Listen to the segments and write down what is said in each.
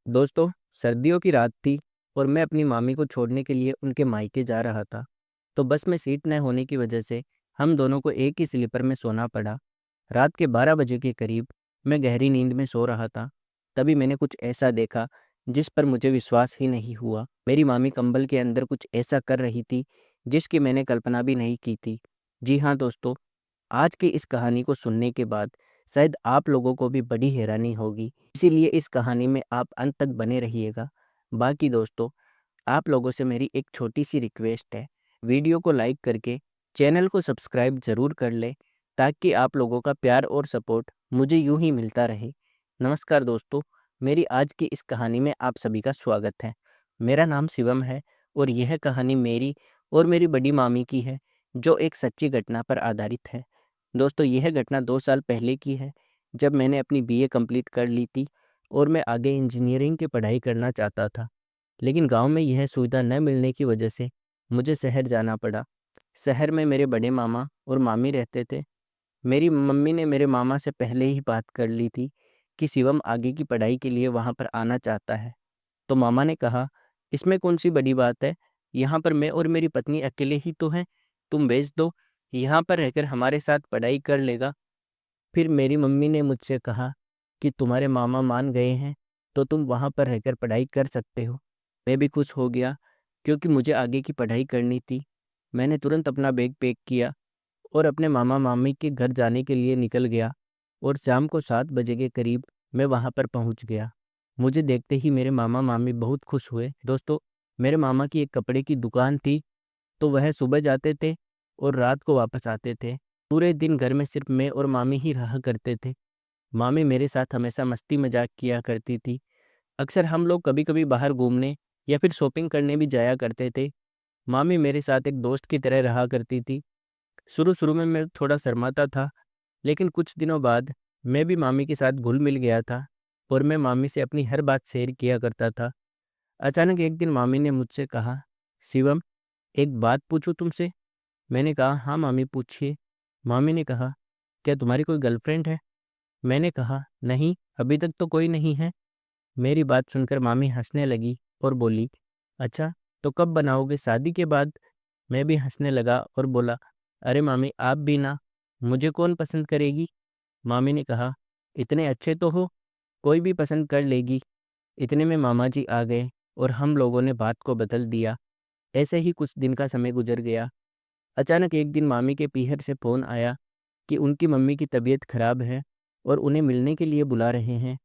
दोस्तों, सर्दियों की रात थी और मैं अपनी मामी को छोड़ने के लिए उनके मायके जा रहा था। तो बस में सीट न होने की वजह से हम दोनों को एक ही स्लीपर में सोना पड़ा। रात के 12 बजे के करीब मैं गहरी नींद में सो रहा था। तभी मैंने कुछ ऐसा देखा जिस पर मुझे विश्वास ही नहीं हुआ। मेरी मामी कंबल के अंदर कुछ ऐसा कर रही थी जिसकी मैंने कल्पना भी नहीं की थी। जी हाँ दोस्तों, आज की इस कहानी को सुनने के बाद शायद आप लोगों को भी बड़ी हैरानी होगी। इसीलिए इस कहानी में आप अंत तक बने रहिएगा। बाकी दोस्तों, आप लोगों से मेरी एक छोटी सी रिक्वेस्ट है, वीडियो को लाइक करके चैनल को सब्सक्राइब ज़रूर कर लें ताकि आप लोगों का प्यार और सपोर्ट मुझे यूं ही मिलता रहे। नमस्कार दोस्तों, मेरी आज की इस कहानी में आप सभी का स्वागत है। मेरा नाम शिवम है और यह कहानी मेरी और मेरी बड़ी मामी की है, जो एक सच्ची घटना पर आधारित है। दोस्तों, यह घटना 2 साल पहले की है, जब मैंने अपनी बीए कंप्लीट कर ली थी और मैं आगे इंजीनियरिंग की पढ़ाई करना चाहता था। लेकिन गाँव में यह सुविधा न मिलने की वजह से मुझे शहर जाना पड़ा। शहर में मेरे बड़े मामा और मामी रहते थे। मेरी मम्मी ने मेरे मामा से पहले ही बात कर ली थी कि शिवम आगे की पढ़ाई के लिए वहाँ पर आना चाहता है। तो मामा ने कहा, इसमें कौन-सी बड़ी बात है? यहाँ पर मैं और मेरी पत्नी अकेले ही तो हैं। तुम भेज दो, यहाँ पर रहकर हमारे साथ पढ़ाई कर लेगा। फिर मेरी मम्मी ने मुझसे कहा कि तुम्हारे मामा मान गए हैं, तो तुम वहाँ पर रहकर पढ़ाई कर सकते हो। मैं भी खुश हो गया क्योंकि मुझे आगे की पढ़ाई करनी थी। मैंने तुरंत अपना बैग पैक किया और अपने मामा-मामी के घर जाने के लिए निकल गया और शाम को 7 बजे के करीब मैं वहाँ पर पहुँच गया। मुझे देखते ही मेरे मामा-मामी बहुत खुश हुए। दोस्तों, मेरे मामा की एक कपड़े की दुकान थी, तो वह सुबह जाते थे और रात को वापस आते थे। पूरे दिन घर में सिर्फ मैं और मामी ही रहा करते थे। मामी मेरे साथ हमेशा मस्ती मजाक किया करती थी। अक्सर हम लोग कभी-कभी बाहर घूमने या फिर शॉपिंग करने भी जाया करते थे। मामी मेरे साथ एक दोस्त की तरह रहा करती थी। शुरू-शुरू में मैं थोड़ा शर्माता था, लेकिन कुछ दिनों बाद मैं भी मामी के साथ घुल-मिल गया था और मैं मामी से अपनी हर बात शेयर किया करता था। अचानक एक दिन मामी ने मुझसे कहा, शिवम, एक बात पूछूं तुमसे? मैंने कहा, हाँ मामी पूछिए। मामी ने कहा, क्या तुम्हारी कोई गर्लफ्रेंड है? मैंने कहा, नहीं, अभी तक तो कोई नहीं है। मेरी बात सुनकर मामी हंसने लगी और बोली, अच्छा, तो कब बनाओगे, शादी के बाद? मैं भी हंसने लगा और बोला, अरे मामी आप भी ना, मुझे कौन पसंद करेगी? मामी ने कहा, इतने अच्छे तो हो, कोई भी पसंद कर लेगी। इतने में मामा जी आ गए और हम लोगों ने बात को बदल दिया। ऐसे ही कुछ दिन का समय गुजर गया। अचानक एक दिन मामी के पीहर से फ़ोन आया कि उनकी मम्मी की तबीयत खराब है और उन्हें मिलने के लिए बुला रहे हैं।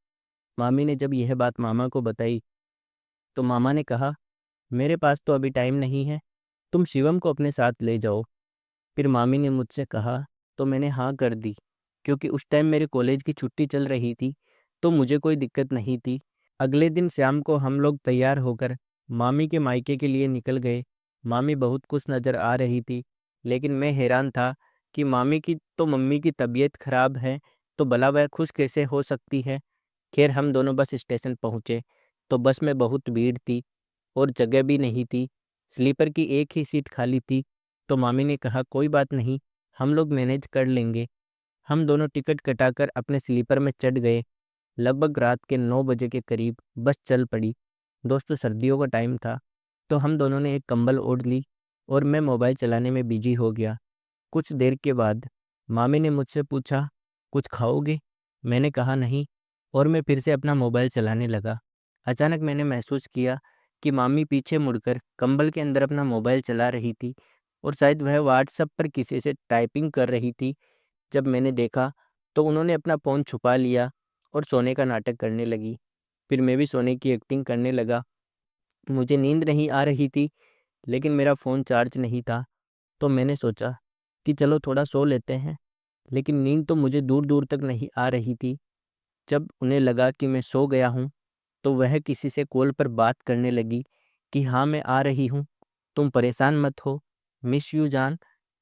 मामी ने जब यह बात मामा को बताई, तो मामा ने कहा, मेरे पास तो अभी टाइम नहीं है, तुम शिवम को अपने साथ ले जाओ। फिर मामी ने मुझसे कहा, तो मैंने हाँ कर दी, क्योंकि उस टाइम मेरे कॉलेज की छुट्टी चल रही थी, तो मुझे कोई दिक्कत नहीं थी। अगले दिन शाम को हम लोग तैयार होकर मामी के मायके के लिए निकल गए। मामी बहुत खुश नज़र आ रही थी, लेकिन मैं हैरान था कि मामी की तो मम्मी की तबीयत खराब है, तो भला वह खुश कैसे हो सकती है। खैर हम दोनों बस स्टेशन पहुँचे, तो बस में बहुत भीड़ थी और जगह भी नहीं थी। स्लीपर की एक ही सीट खाली थी, तो मामी ने कहा, कोई बात नहीं, हम लोग मैनेज कर लेंगे। हम दोनों टिकट कटाकर अपने स्लीपर में चढ़ गए। लगभग रात के 9 बजे के करीब बस चल पड़ी। दोस्तों, सर्दियों का टाइम था, तो हम दोनों ने एक कंबल ओढ़ ली और मैं मोबाइल चलाने में बिजी हो गया। कुछ देर के बाद मामी ने मुझसे पूछा, कुछ खाओगे? मैंने कहा नहीं और मैं फिर से अपना मोबाइल चलाने लगा। अचानक मैंने महसूस किया कि मामी पीछे मुड़कर कंबल के अंदर अपना मोबाइल चला रही थी और शायद वह व्हाट्सएप पर किसी से टाइपिंग कर रही थी। जब मैंने देखा तो उन्होंने अपना फ़ोन छुपा लिया और सोने का नाटक करने लगी। फिर मैं भी सोने की एक्टिंग करने लगा। मुझे नींद नहीं आ रही थी, लेकिन मेरा फ़ोन चार्ज नहीं था, तो मैंने सोचा कि चलो थोड़ा सो लेते हैं। लेकिन नींद तो मुझे दूर-दूर तक नहीं आ रही थी। जब उन्हें लगा कि मैं सो गया हूँ, तो वह किसी से कॉल पर बात करने लगी कि हाँ, मैं आ रही हूँ, तुम परेशान मत हो, मिस यू जान,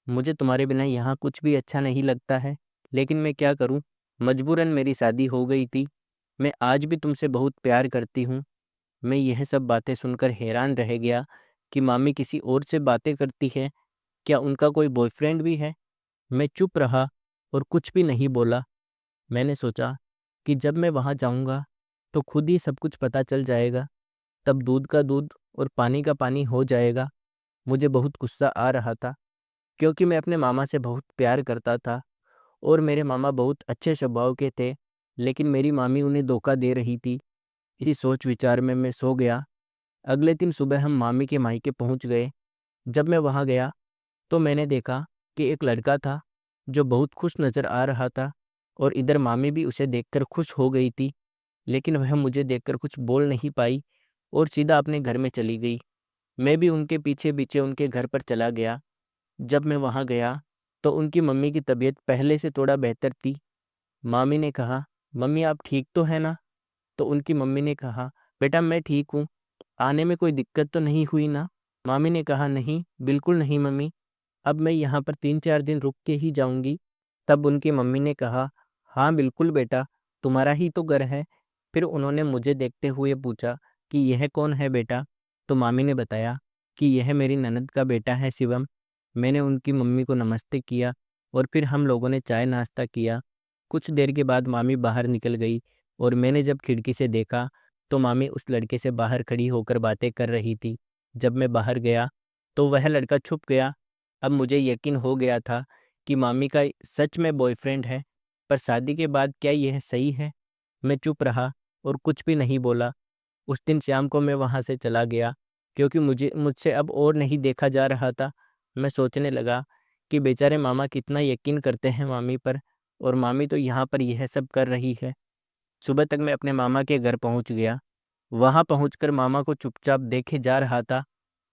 मुझे तुम्हारे बिना यहाँ कुछ भी अच्छा नहीं लगता है, लेकिन मैं क्या करूँ, मजबूरन मेरी शादी हो गई थी। मैं आज भी तुमसे बहुत प्यार करती हूँ। मैं यह सब बातें सुनकर हैरान रह गया कि मामी किसी और से बातें करती है, क्या उनका कोई बॉयफ्रेंड भी है? मैं चुप रहा और कुछ भी नहीं बोला। मैंने सोचा कि जब मैं वहाँ जाऊँगा तो खुद ही सब कुछ पता चल जाएगा, तब दूध का दूध और पानी का पानी हो जाएगा। मुझे बहुत गुस्सा आ रहा था, क्योंकि मैं अपने मामा से बहुत प्यार करता था और मेरे मामा बहुत अच्छे स्वभाव के थे, लेकिन मेरी मामी उन्हें धोखा दे रही थी। इसी सोच विचार में मैं सो गया। अगले दिन सुबह हम मामी के मायके पहुंच गए। जब मैं वहां गया तो मैंने देखा कि एक लड़का था जो बहुत खुश नज़र आ रहा था, और इधर मामी भी उसे देखकर खुश हो गई थी, लेकिन वह मुझे देखकर कुछ बोल नहीं पाई और सीधा अपने घर में चली गई। मैं भी उनके पीछे पीछे उनके घर पर चला गया। जब मैं वहां गया तो उनकी मम्मी की तबीयत पहले से थोड़ा बेहतर थी। मामी ने कहा, मम्मी आप ठीक तो है ना? तो उनकी मम्मी ने कहा, बेटा मैं ठीक हूँ, आने में कोई दिक्कत तो नहीं हुई ना? मामी ने कहा, नहीं बिल्कुल नहीं मम्मी, अब मैं यहाँ पर 3-4 दिन रुक के ही जाऊँगी। तब उनकी मम्मी ने कहा, हाँ बिल्कुल बेटा, तुम्हारा ही तो घर है। फिर उन्होंने मुझे देखते हुए पूछा कि यह कौन है बेटा? तो मामी ने बताया कि यह मेरी ननद का बेटा है शिवम। मैंने उनकी मम्मी को नमस्ते किया और फिर हम लोगों ने चाय नाश्ता किया। कुछ देर के बाद मामी बाहर निकल गई और मैंने जब खिड़की से देखा तो मामी उस लड़के से बाहर खड़ी होकर बातें कर रही थी। जब मैं बाहर गया तो वह लड़का छुप गया। अब मुझे यकीन हो गया था कि मामी का सच में बॉयफ्रेंड है, पर शादी के बाद क्या यह सही है? मैं चुप रहा और कुछ भी नहीं बोला। उस दिन शाम को मैं वहाँ से चला गया, क्योंकि मुझे मुझसे अब और नहीं देखा जा रहा था। मैं सोचने लगा कि बेचारे मामा कितना यकीन करते हैं मामी पर, और मामी तो यहाँ पर यह सब कर रही है। सुबह तक मैं अपने मामा के घर पहुँच गया। वहाँ पहुँचकर मामा को चुपचाप देखे जा रहा था।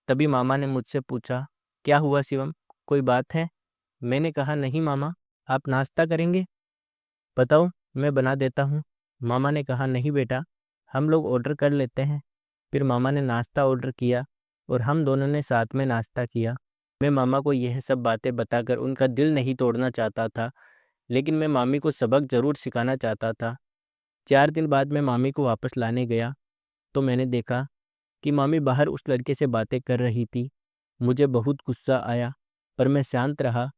तभी मामा ने मुझसे पूछा, क्या हुआ शिवम, कोई बात है? मैंने कहा, नहीं मामा, आप नाश्ता करेंगे? बताओ, मैं बना देता हूँ। मामा ने कहा, नहीं बेटा, हम लोग ऑर्डर कर लेते हैं। फिर मामा ने नाश्ता ऑर्डर किया और हम दोनों ने साथ में नाश्ता किया। मैं मामा को यह सब बातें बताकर उनका दिल नहीं तोड़ना चाहता था, लेकिन मैं मामी को सबक ज़रूर सिखाना चाहता था। 4 दिन बाद मैं मामी को वापस लाने गया तो मैंने देखा कि मामी बाहर उस लड़के से बातें कर रही थी। मुझे बहुत गुस्सा आया, पर मैं शांत रहा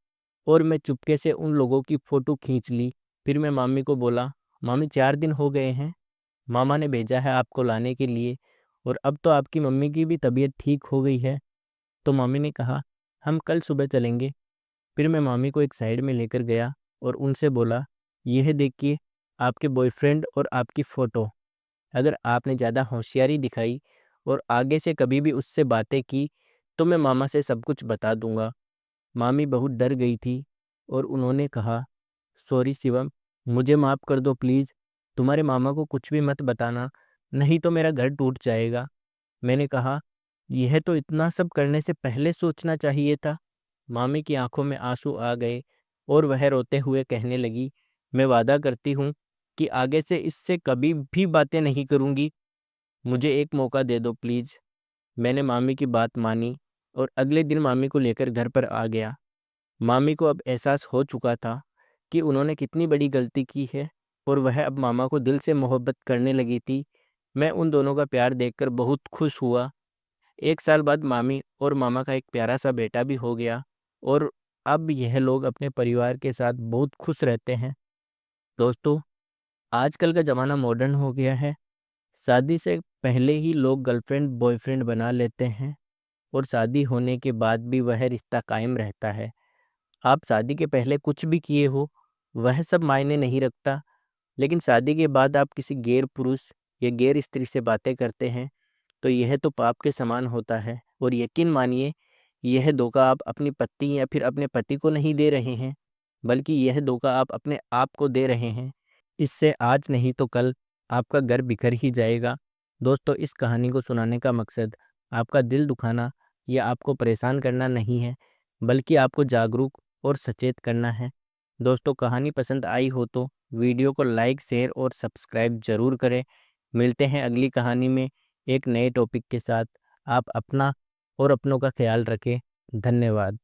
और मैं चुपके से उन लोगों की फ़ोटो खींच ली। फिर मैं मामी को बोला, मामी 4 दिन हो गए हैं, मामा ने भेजा है आपको लाने के लिए, और अब तो आपकी मम्मी की भी तबीयत ठीक हो गई है। तो मामी ने कहा, हम कल सुबह चलेंगे। फिर मैं मामी को एक साइड में लेकर गया और उनसे बोला, यह देखिए आपके बॉयफ्रेंड और आपकी फ़ोटो। अगर आपने ज़्यादा होशियारी दिखाई और आगे से कभी भी उससे बातें की तो मैं मामा से सब कुछ बता दूंगा। मामी बहुत डर गई थी और उन्होंने कहा, सॉरी शिवम, मुझे माफ़ कर दो प्लीज़। तुम्हारे मामा को कुछ भी मत बताना, नहीं तो मेरा घर टूट जाएगा। मैंने कहा, यह तो इतना सब करने से पहले सोचना चाहिए था। मामी की आंखों में आंसू आ गए और वह रोते हुए कहने लगी, मैं वादा करती हूँ कि आगे से इससे कभी भी बातें नहीं करूँगी। मुझे एक मौका दे दो प्लीज़। मैंने मामी की बात मानी और अगले दिन मामी को लेकर घर पर आ गया। मामी को अब एहसास हो चुका था कि उन्होंने कितनी बड़ी गलती की है, और वह अब मामा को दिल से मोहब्बत करने लगी थी। मैं उन दोनों का प्यार देखकर बहुत खुश हुआ। 1 साल बाद मामी और मामा का एक प्यारा सा बेटा भी हो गया, और अब यह लोग अपने परिवार के साथ बहुत खुश रहते हैं। दोस्तों, आजकल का ज़माना मॉडर्न हो गया है। शादी से पहले ही लोग गर्लफ्रेंड बॉयफ्रेंड बना लेते हैं, और शादी होने के बाद भी वह रिश्ता कायम रहता है। आप शादी के पहले कुछ भी किए हो, वह सब मायने नहीं रखता, लेकिन शादी के बाद आप किसी गैर पुरुष या गैर स्त्री से बातें करते हैं तो यह तो पाप के समान होता है। और यकीन मानिए, यह धोखा आप अपनी पत्नी या फिर अपने पति को नहीं दे रहे हैं, बल्कि यह धोखा आप अपने आप को दे रहे हैं। इससे आज नहीं तो कल आपका घर बिखर ही जाएगा। दोस्तों, इस कहानी को सुनाने का मकसद आपका दिल दुखाना या आपको परेशान करना नहीं है, बल्कि आपको जागरूक और सचेत करना है। दोस्तों, कहानी पसंद आई हो तो वीडियो को लाइक, शेयर और सब्सक्राइब ज़रूर करें। मिलते हैं अगली कहानी में एक नए टॉपिक के साथ। आप अपना और अपनों का ख्याल रखें। धन्यवाद।